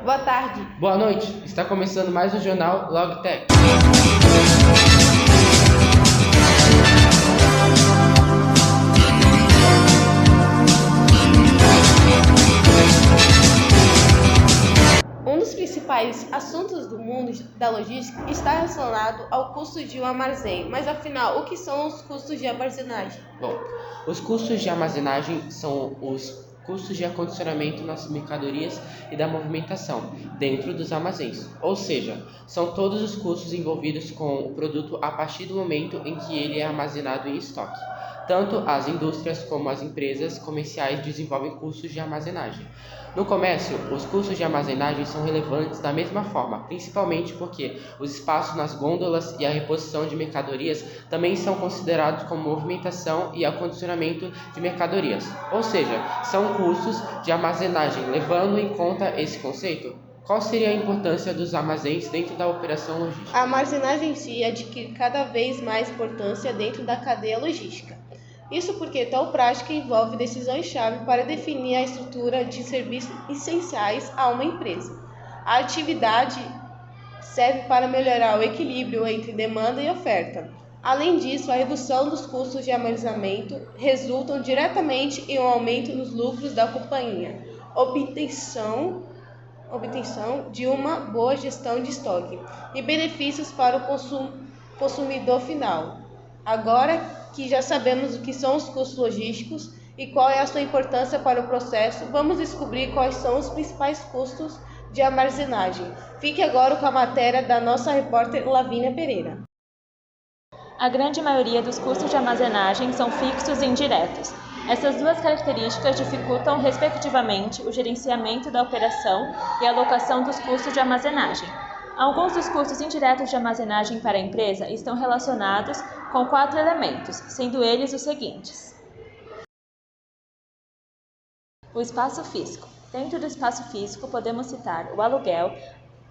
Boa tarde. Boa noite, está começando mais um jornal LogTech. Um dos principais assuntos do mundo da logística está relacionado ao custo de um armazém. Mas afinal, o que são os custos de armazenagem? Bom, os custos de armazenagem são os custos de acondicionamento nas mercadorias e da movimentação dentro dos armazéns, ou seja, são todos os custos envolvidos com o produto a partir do momento em que ele é armazenado em estoque. Tanto as indústrias como as empresas comerciais desenvolvem custos de armazenagem. No comércio, os custos de armazenagem são relevantes da mesma forma, principalmente porque os espaços nas gôndolas e a reposição de mercadorias também são considerados como movimentação e acondicionamento de mercadorias, ou seja, são custos de armazenagem. Levando em conta esse conceito, qual seria a importância dos armazéns dentro da operação logística? A armazenagem em si adquire cada vez mais importância dentro da cadeia logística. Isso porque tal prática envolve decisões-chave para definir a estrutura de serviços essenciais a uma empresa. A atividade serve para melhorar o equilíbrio entre demanda e oferta. Além disso, a redução dos custos de armazenamento resultam diretamente em um aumento nos lucros da companhia, obtenção de uma boa gestão de estoque e benefícios para o consumidor final. Agora que já sabemos o que são os custos logísticos e qual é a sua importância para o processo, vamos descobrir quais são os principais custos de armazenagem. Fique agora com a matéria da nossa repórter Lavínia Pereira. A grande maioria dos custos de armazenagem são fixos e indiretos. Essas duas características dificultam, respectivamente, o gerenciamento da operação e a alocação dos custos de armazenagem. Alguns dos custos indiretos de armazenagem para a empresa estão relacionados com 4 elementos, sendo eles os seguintes. O espaço físico. Dentro do espaço físico, podemos citar o aluguel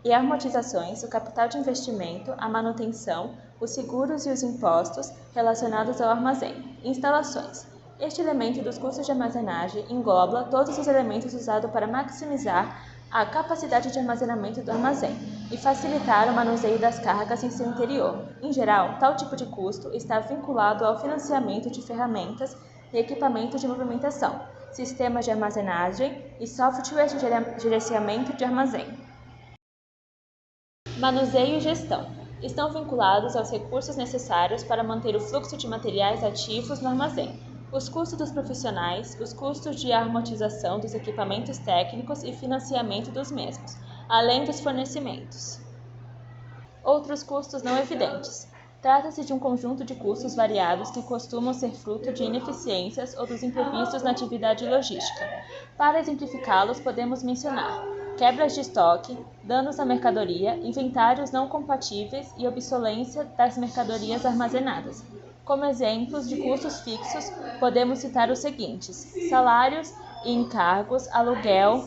e amortizações, o capital de investimento, a manutenção, os seguros e os impostos relacionados ao armazém. Instalações. Este elemento dos custos de armazenagem engloba todos os elementos usados para maximizar a capacidade de armazenamento do armazém e facilitar o manuseio das cargas em seu interior. Em geral, tal tipo de custo está vinculado ao financiamento de ferramentas e equipamentos de movimentação, sistemas de armazenagem e software de gerenciamento de armazém. Manuseio e gestão. Estão vinculados aos recursos necessários para manter o fluxo de materiais ativos no armazém, os custos dos profissionais, os custos de amortização dos equipamentos técnicos e financiamento dos mesmos, além dos fornecimentos. Outros custos não evidentes. Trata-se de um conjunto de custos variados que costumam ser fruto de ineficiências ou dos imprevistos na atividade logística. Para exemplificá-los, podemos mencionar quebras de estoque, danos à mercadoria, inventários não compatíveis e obsolência das mercadorias armazenadas. Como exemplos de custos fixos, podemos citar os seguintes: salários e encargos, aluguel,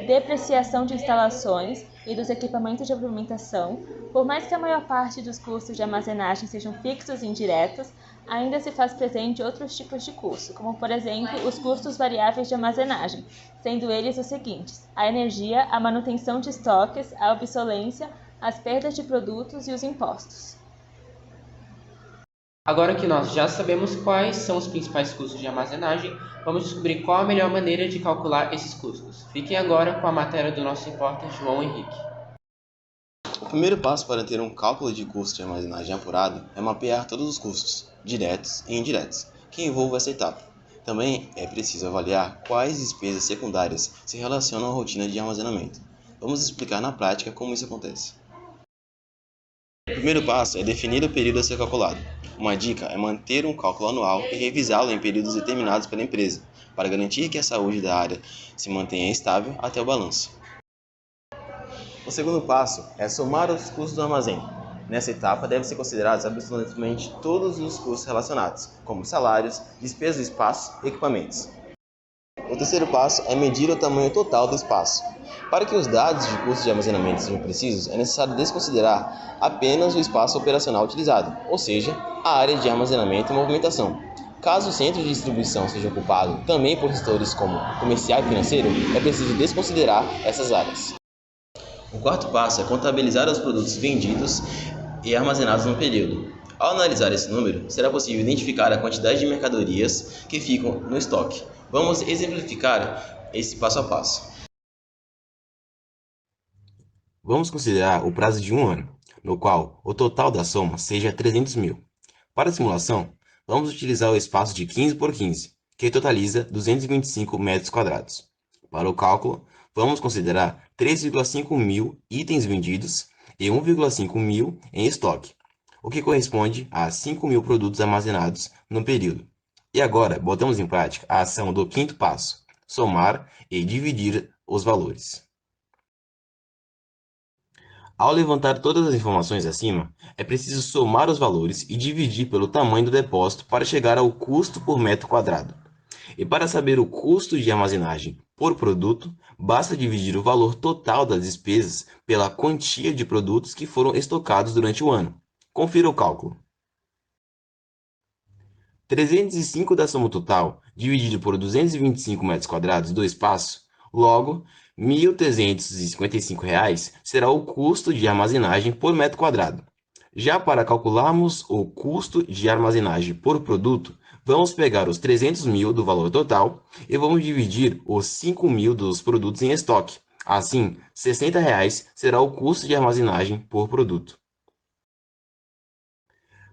depreciação de instalações e dos equipamentos de movimentação. Por mais que a maior parte dos custos de armazenagem sejam fixos e indiretos, ainda se faz presente outros tipos de custo, como por exemplo os custos variáveis de armazenagem, sendo eles os seguintes: a energia, a manutenção de estoques, a obsolência, as perdas de produtos e os impostos. Agora que nós já sabemos quais são os principais custos de armazenagem, vamos descobrir qual a melhor maneira de calcular esses custos. Fiquem agora com a matéria do nosso repórter João Henrique. O primeiro passo para ter um cálculo de custo de armazenagem apurado é mapear todos os custos, diretos e indiretos, que envolvam essa etapa. Também é preciso avaliar quais despesas secundárias se relacionam à rotina de armazenamento. Vamos explicar na prática como isso acontece. O primeiro passo é definir o período a ser calculado. Uma dica é manter um cálculo anual e revisá-lo em períodos determinados pela empresa, para garantir que a saúde da área se mantenha estável até o balanço. O segundo passo é somar os custos do armazém. Nessa etapa, devem ser considerados absolutamente todos os custos relacionados, como salários, despesas de espaço e equipamentos. O terceiro passo é medir o tamanho total do espaço. Para que os dados de custo de armazenamento sejam precisos, é necessário desconsiderar apenas o espaço operacional utilizado, ou seja, a área de armazenamento e movimentação. Caso o centro de distribuição seja ocupado também por setores como comercial e financeiro, é preciso desconsiderar essas áreas. O quarto passo é contabilizar os produtos vendidos e armazenados no período. Ao analisar esse número, será possível identificar a quantidade de mercadorias que ficam no estoque. Vamos exemplificar esse passo a passo. Vamos considerar o prazo de um ano, no qual o total da soma seja 300 mil. Para a simulação, vamos utilizar o espaço de 15 por 15, que totaliza 225 metros quadrados. Para o cálculo, vamos considerar 3,5 mil itens vendidos e 1,5 mil em estoque, o que corresponde a 5 mil produtos armazenados no período. E agora, botamos em prática a ação do quinto passo, somar e dividir os valores. Ao levantar todas as informações acima, é preciso somar os valores e dividir pelo tamanho do depósito para chegar ao custo por metro quadrado. E para saber o custo de armazenagem por produto, basta dividir o valor total das despesas pela quantia de produtos que foram estocados durante o ano. Confira o cálculo. 305 da soma total, dividido por 225 metros quadrados do espaço, logo, R$ 1.355 será o custo de armazenagem por metro quadrado. Já para calcularmos o custo de armazenagem por produto, vamos pegar os 300 mil do valor total e vamos dividir os 5 mil dos produtos em estoque. Assim, R$ 60 será o custo de armazenagem por produto.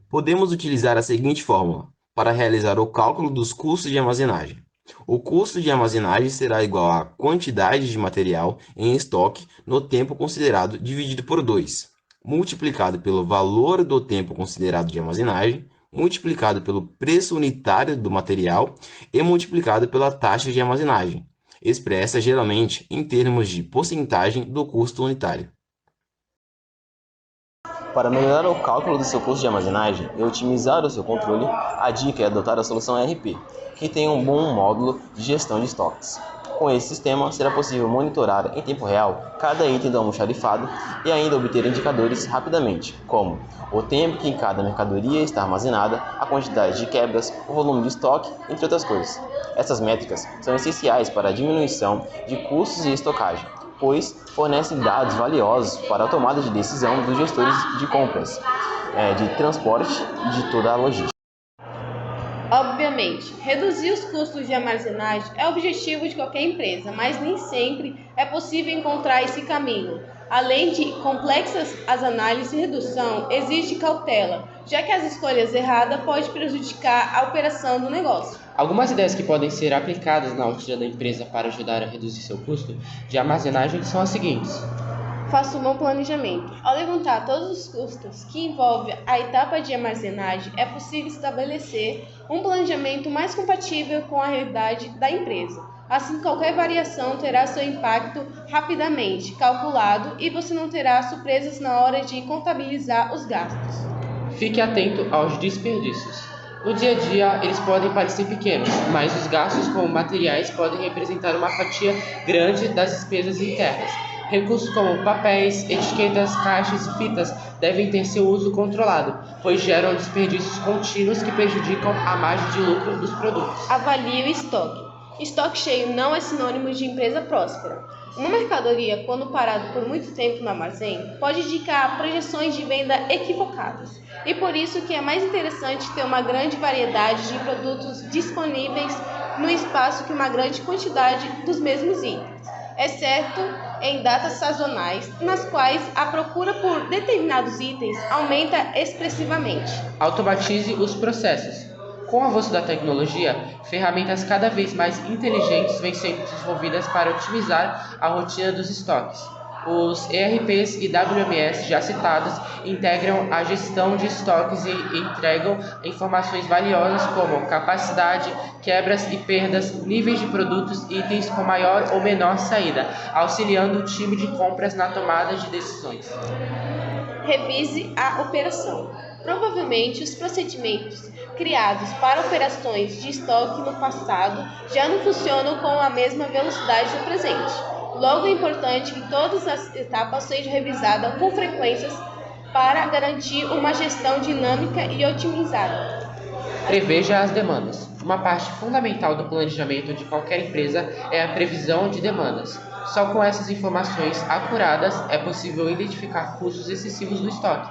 Podemos utilizar a seguinte fórmula para realizar o cálculo dos custos de armazenagem. O custo de armazenagem será igual à quantidade de material em estoque no tempo considerado dividido por 2, multiplicado pelo valor do tempo considerado de armazenagem, multiplicado pelo preço unitário do material e multiplicado pela taxa de armazenagem, expressa geralmente em termos de porcentagem do custo unitário. Para melhorar o cálculo do seu custo de armazenagem e otimizar o seu controle, a dica é adotar a solução ERP, que tem um bom módulo de gestão de estoques. Com esse sistema, será possível monitorar em tempo real cada item do almoxarifado e ainda obter indicadores rapidamente, como o tempo que cada mercadoria está armazenada, a quantidade de quebras, o volume de estoque, entre outras coisas. Essas métricas são essenciais para a diminuição de custos e estocagem, pois fornecem dados valiosos para a tomada de decisão dos gestores de compras, de transporte e de toda a logística. Obviamente, reduzir os custos de armazenagem é o objetivo de qualquer empresa, mas nem sempre é possível encontrar esse caminho. Além de complexas as análises de redução, exige cautela, já que as escolhas erradas podem prejudicar a operação do negócio. Algumas ideias que podem ser aplicadas na rotina da empresa para ajudar a reduzir seu custo de armazenagem são as seguintes. Faça um bom planejamento. Ao levantar todos os custos que envolvem a etapa de armazenagem, é possível estabelecer um planejamento mais compatível com a realidade da empresa. Assim, qualquer variação terá seu impacto rapidamente calculado e você não terá surpresas na hora de contabilizar os gastos. Fique atento aos desperdícios. No dia a dia, eles podem parecer pequenos, mas os gastos com materiais podem representar uma fatia grande das despesas internas. Recursos como papéis, etiquetas, caixas e fitas devem ter seu uso controlado, pois geram desperdícios contínuos que prejudicam a margem de lucro dos produtos. Avalie o estoque. Estoque cheio não é sinônimo de empresa próspera. Uma mercadoria, quando parada por muito tempo no armazém, pode indicar projeções de venda equivocadas. E por isso que é mais interessante ter uma grande variedade de produtos disponíveis no espaço que uma grande quantidade dos mesmos itens, exceto em datas sazonais, nas quais a procura por determinados itens aumenta expressivamente. Automatize os processos. Com o avanço da tecnologia, ferramentas cada vez mais inteligentes vêm sendo desenvolvidas para otimizar a rotina dos estoques. Os ERPs e WMS já citados integram a gestão de estoques e entregam informações valiosas como capacidade, quebras e perdas, níveis de produtos, itens com maior ou menor saída, auxiliando o time de compras na tomada de decisões. Revise a operação. Provavelmente os procedimentos criados para operações de estoque no passado já não funcionam com a mesma velocidade do presente. Logo, é importante que todas as etapas sejam revisadas com frequências para garantir uma gestão dinâmica e otimizada. Preveja as demandas. Uma parte fundamental do planejamento de qualquer empresa é a previsão de demandas. Só com essas informações apuradas é possível identificar custos excessivos do estoque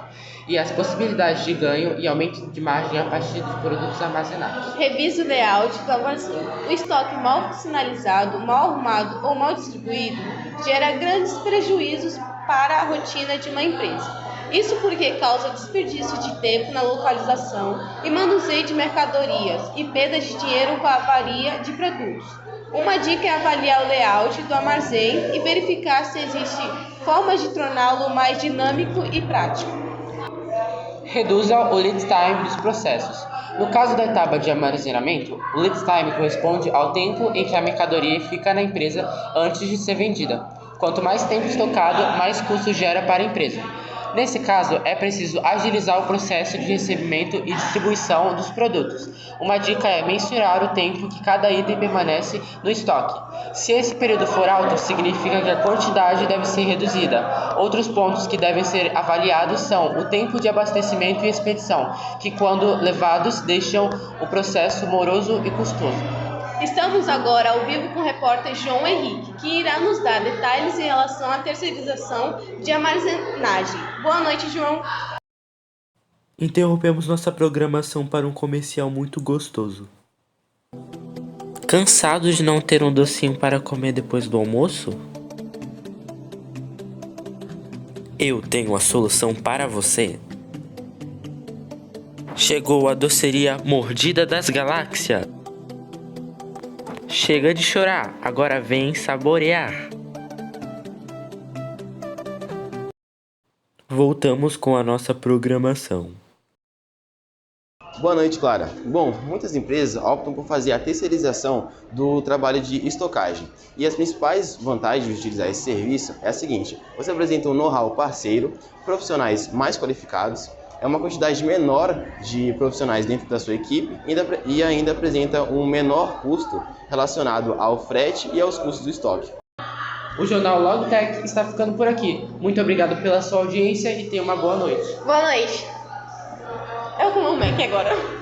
e as possibilidades de ganho e aumento de margem a partir dos produtos armazenados. Revise o layout do armazém. O estoque mal sinalizado, mal arrumado ou mal distribuído gera grandes prejuízos para a rotina de uma empresa. Isso porque causa desperdício de tempo na localização e manuseio de mercadorias e perda de dinheiro com a avaria de produtos. Uma dica é avaliar o layout do armazém e verificar se existe formas de torná-lo mais dinâmico e prático. Reduza o lead time dos processos. No caso da etapa de armazenamento, o lead time corresponde ao tempo em que a mercadoria fica na empresa antes de ser vendida. Quanto mais tempo estocado, mais custo gera para a empresa. Nesse caso, é preciso agilizar o processo de recebimento e distribuição dos produtos. Uma dica é mensurar o tempo que cada item permanece no estoque. Se esse período for alto, significa que a quantidade deve ser reduzida. Outros pontos que devem ser avaliados são o tempo de abastecimento e expedição, que quando levados deixam o processo moroso e custoso. Estamos agora ao vivo com o repórter João Henrique, que irá nos dar detalhes em relação à terceirização de armazenagem. Boa noite, João. Interrompemos nossa programação para um comercial muito gostoso. Cansados de não ter um docinho para comer depois do almoço? Eu tenho a solução para você. Chegou a doceria Mordida das Galáxias. Chega de chorar, agora vem saborear. Voltamos com a nossa programação. Boa noite, Clara. Bom, muitas empresas optam por fazer a terceirização do trabalho de estocagem. E as principais vantagens de utilizar esse serviço é a seguinte: você apresenta um know-how parceiro, profissionais mais qualificados, é uma quantidade menor de profissionais dentro da sua equipe e ainda apresenta um menor custo relacionado ao frete e aos custos do estoque. O jornal Logtech está ficando por aqui. Muito obrigado pela sua audiência e tenha uma boa noite. Boa noite. Eu como o Mac agora.